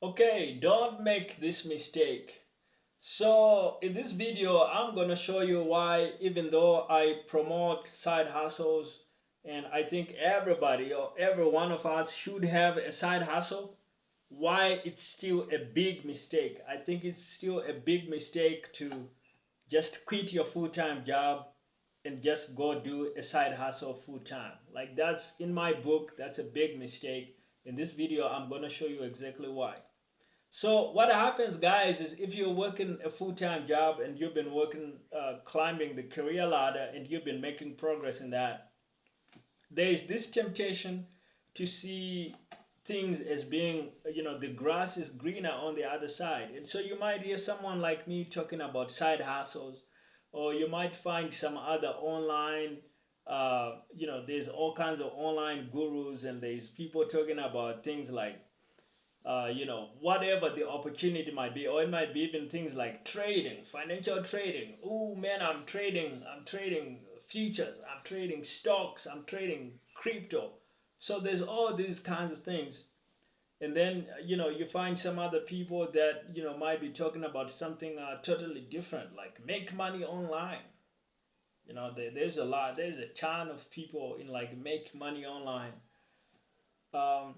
Okay, don't make this mistake. So in this video, I'm gonna show you why, even though I promote side hustles, and I think everybody or every one of us should have a side hustle, why it's still a big mistake. I think it's still a big mistake to just quit your full-time job and just go do a side hustle full-time. Like, that's in my book, that's a big mistake. In this video, I'm gonna show you exactly why. So what happens, guys, is if you're working a full-time job and you've been working, climbing the career ladder, and you've been making progress in that, there is this temptation to see things as being, the grass is greener on the other side. And so you might hear someone like me talking about side hustles, or you might find some other online, there's all kinds of online gurus, and there's people talking about things like, whatever the opportunity might be, or it might be even things like trading, financial trading. Oh man, I'm trading futures, I'm trading stocks, I'm trading crypto. So there's all these kinds of things. And then, you find some other people that, might be talking about something totally different, like make money online. There's a ton of people in like make money online. Um,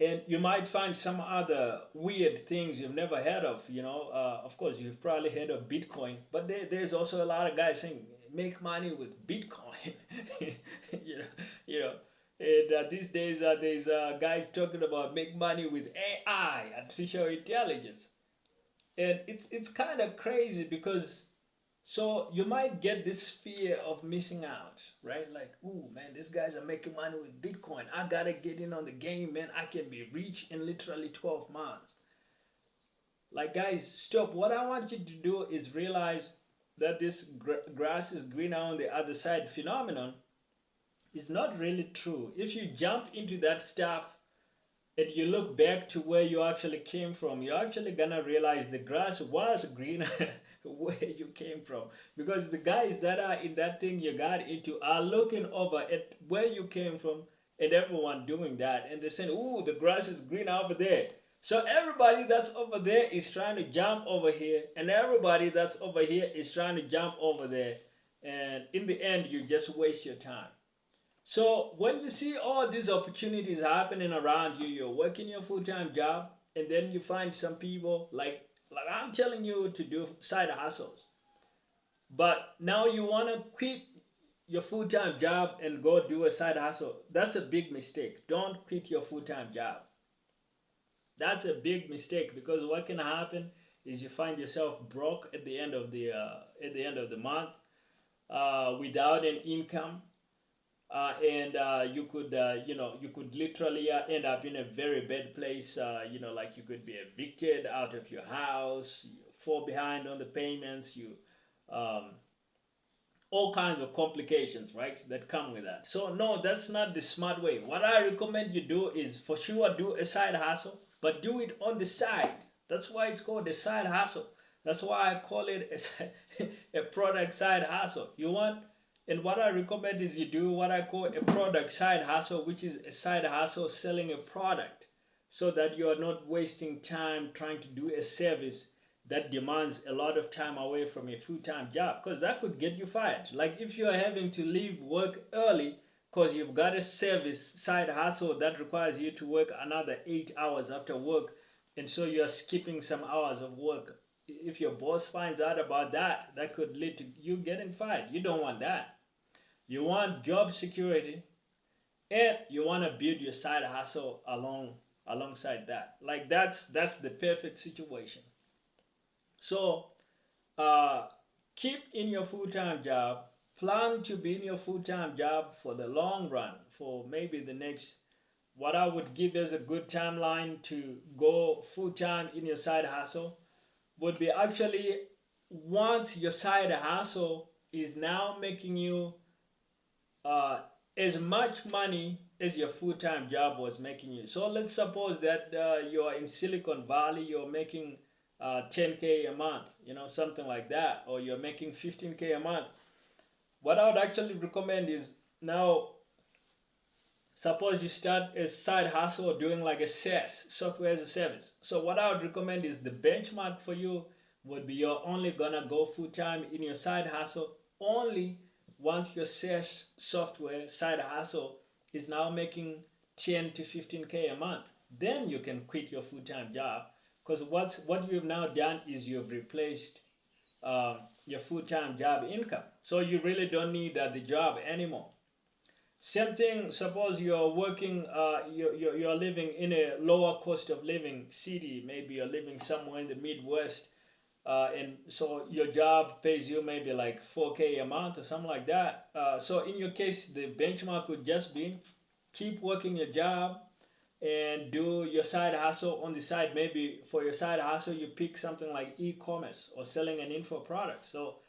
and you might find some other weird things you've never heard of. Of course, you've probably heard of Bitcoin, but there's also a lot of guys saying make money with Bitcoin. you know, you know. And these days, there's guys talking about make money with AI, artificial intelligence, and it's kind of crazy because so you might get this fear of missing out, right? Like, ooh, man, these guys are making money with Bitcoin. I gotta get in on the game, man. I can be rich in literally 12 months. Like, guys, stop. What I want you to do is realize that this grass is greener on the other side phenomenon is not really true. If you jump into that stuff and you look back to where you actually came from, you're actually gonna realize the grass was greener where you came from. Because the guys that are in that thing you got into are looking over at where you came from and everyone doing that. And they're saying, ooh, the grass is green over there. So everybody that's over there is trying to jump over here, and everybody that's over here is trying to jump over there. And in the end, you just waste your time. So when you see all these opportunities happening around you, you're working your full-time job, and then you find some people like I'm telling you to do side hustles, but now you want to quit your full-time job and go do a side hustle. That's a big mistake. Don't quit your full-time job. That's a big mistake, because what can happen is you find yourself broke at the end of the month, without an income, and you could literally end up in a very bad place. Like you could be evicted out of your house, you fall behind on the payments, um, all kinds of complications, right, that come with that. So no, that's not the smart way. What I recommend you do is, for sure, do a side hustle, but do it on the side. That's why it's called a side hustle. That's why I call it a product side hustle. And what I recommend is you do what I call a product side hustle, which is a side hustle selling a product, so that you are not wasting time trying to do a service that demands a lot of time away from a full-time job, because that could get you fired. Like if you are having to leave work early because you've got a service side hustle that requires you to work another 8 hours after work, and so you're skipping some hours of work. If your boss finds out about that, that could lead to you getting fired. You don't want that. You want job security, and you want to build your side hustle alongside that. Like that's the perfect situation. So uh, keep in your full-time job. Plan to be in your full-time job for the long run, for maybe the next, what I would give as a good timeline to go full-time in your side hustle would be actually once your side hustle is now making you uh, as much money as your full-time job was making you. So let's suppose that you're in Silicon Valley, you're making 10K a month, something like that, or you're making 15K a month. What I would actually recommend is now Suppose you start a side hustle doing like a SaaS, software as a service. So what I would recommend is the benchmark for you would be you're only gonna go full time in your side hustle only once your SaaS software side hustle is now making 10 to 15K a month. Then you can quit your full time job, because what you've now done is you've replaced your full time job income. So you really don't need the job anymore. Same thing, suppose you're working, you're living in a lower cost of living city, maybe you're living somewhere in the Midwest, and so your job pays you maybe like 4K a month or something like that. So in your case, the benchmark would just be keep working your job and do your side hustle on the side. Maybe for your side hustle, you pick something like e-commerce or selling an info product. So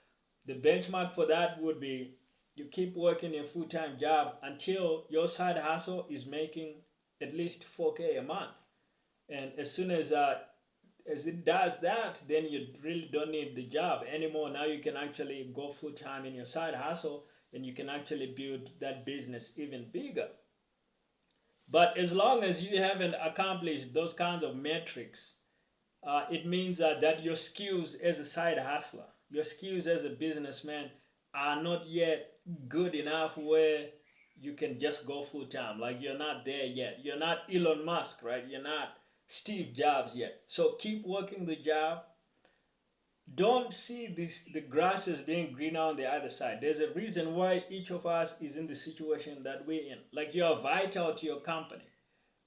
the benchmark for that would be you keep working your full-time job until your side hustle is making at least 4K a month. And as soon as it does that, then you really don't need the job anymore. Now you can actually go full-time in your side hustle, and you can actually build that business even bigger. But as long as you haven't accomplished those kinds of metrics, it means that your skills as a side hustler, your skills as a businessman are not yet good enough where you can just go full time. Like, you're not there yet. You're not Elon Musk, right? You're not Steve Jobs yet. So keep working the job. Don't see the grass as being greener on the other side. There's a reason why each of us is in the situation that we're in. Like, you're vital to your company.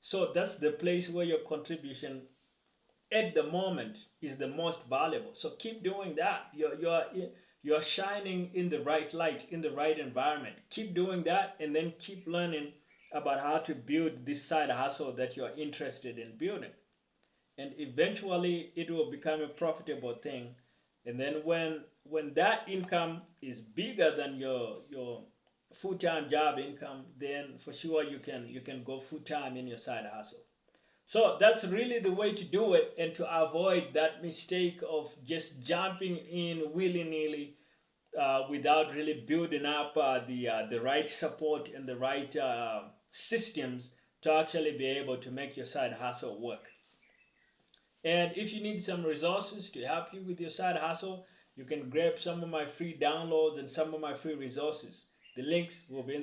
So that's the place where your contribution at the moment is the most valuable. So keep doing that. You're shining in the right light, in the right environment. Keep doing that, and then keep learning about how to build this side hustle that you're interested in building. And eventually it will become a profitable thing. And then when that income is bigger than your full-time job income, then for sure you can go full-time in your side hustle. So that's really the way to do it, and to avoid that mistake of just jumping in willy-nilly without really building up the right support and the right systems to actually be able to make your side hustle work. And if you need some resources to help you with your side hustle, you can grab some of my free downloads and some of my free resources. The links will be in the